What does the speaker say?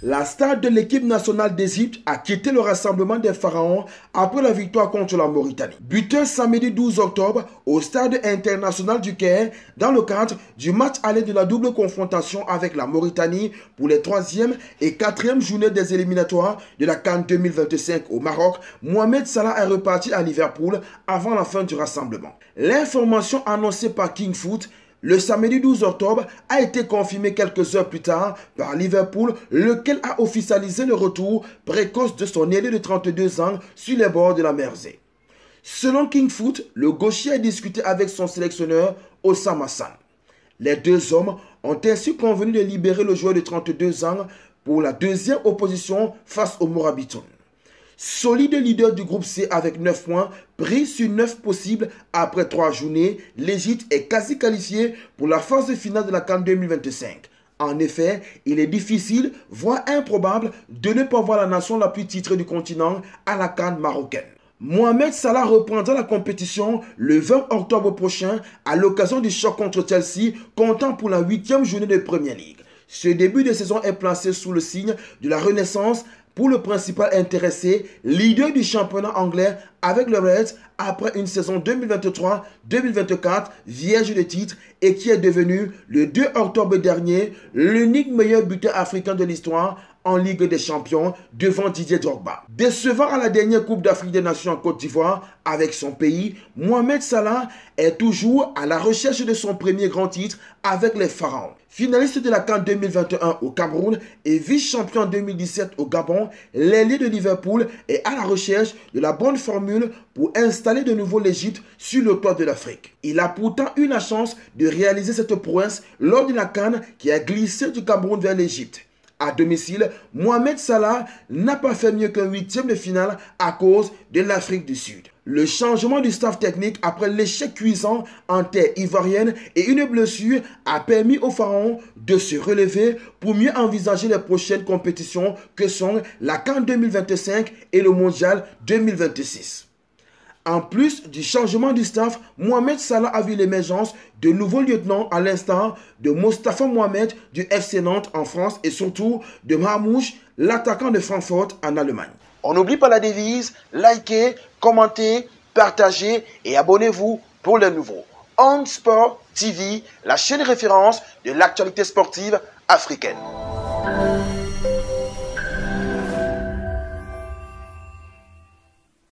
La star de l'équipe nationale d'Égypte a quitté le rassemblement des Pharaons après la victoire contre la Mauritanie. Buteur samedi 12 octobre au stade international du Caire dans le cadre du match aller de la double confrontation avec la Mauritanie pour les 3e et 4e journées des éliminatoires de la CAN 2025 au Maroc, Mohamed Salah est reparti à Liverpool avant la fin du rassemblement. L'information annoncée par King Foot le samedi 12 octobre a été confirmé quelques heures plus tard par Liverpool, lequel a officialisé le retour précoce de son ailier de 32 ans sur les bords de la Mersey. Selon King Foot, le gaucher a discuté avec son sélectionneur Oussam Hassan. Les deux hommes ont ainsi convenu de libérer le joueur de 32 ans pour la deuxième opposition face au Morabitoun. Solide leader du groupe C avec 9 points, pris sur 9 possibles après 3 journées, l'Égypte est quasi qualifiée pour la phase finale de la CAN 2025. En effet, il est difficile, voire improbable, de ne pas voir la nation la plus titrée du continent à la CAN marocaine. Mohamed Salah reprendra la compétition le 20 octobre prochain à l'occasion du choc contre Chelsea, comptant pour la 8e journée de Premier League. Ce début de saison est placé sous le signe de la renaissance pour le principal intéressé, leader du championnat anglais avec le Reds après une saison 2023-2024 vierge de titre et qui est devenu le 2 octobre dernier l'unique meilleur buteur africain de l'histoire en Ligue des Champions devant Didier Drogba. Décevant à la dernière Coupe d'Afrique des Nations en Côte d'Ivoire avec son pays, Mohamed Salah est toujours à la recherche de son premier grand titre avec les Pharaons. Finaliste de la CAN 2021 au Cameroun et vice-champion en 2017 au Gabon, l'ailier de Liverpool est à la recherche de la bonne formule pour installer de nouveau l'Égypte sur le toit de l'Afrique. Il a pourtant eu la chance de réaliser cette prouesse lors de la CAN qui a glissé du Cameroun vers l'Égypte. À domicile, Mohamed Salah n'a pas fait mieux qu'un 8e de finale à cause de l'Afrique du Sud. Le changement du staff technique après l'échec cuisant en terre ivoirienne et une blessure a permis aux Pharaons de se relever pour mieux envisager les prochaines compétitions que sont la CAN 2025 et le Mondial 2026. En plus du changement du staff, Mohamed Salah a vu l'émergence de nouveaux lieutenants à l'instar de Mostafa Mohamed du FC Nantes en France et surtout de Marmouche, l'attaquant de Francfort en Allemagne. On n'oublie pas la devise, likez, commentez, partagez et abonnez-vous pour les nouveaux. On Sport TV, la chaîne référence de l'actualité sportive africaine.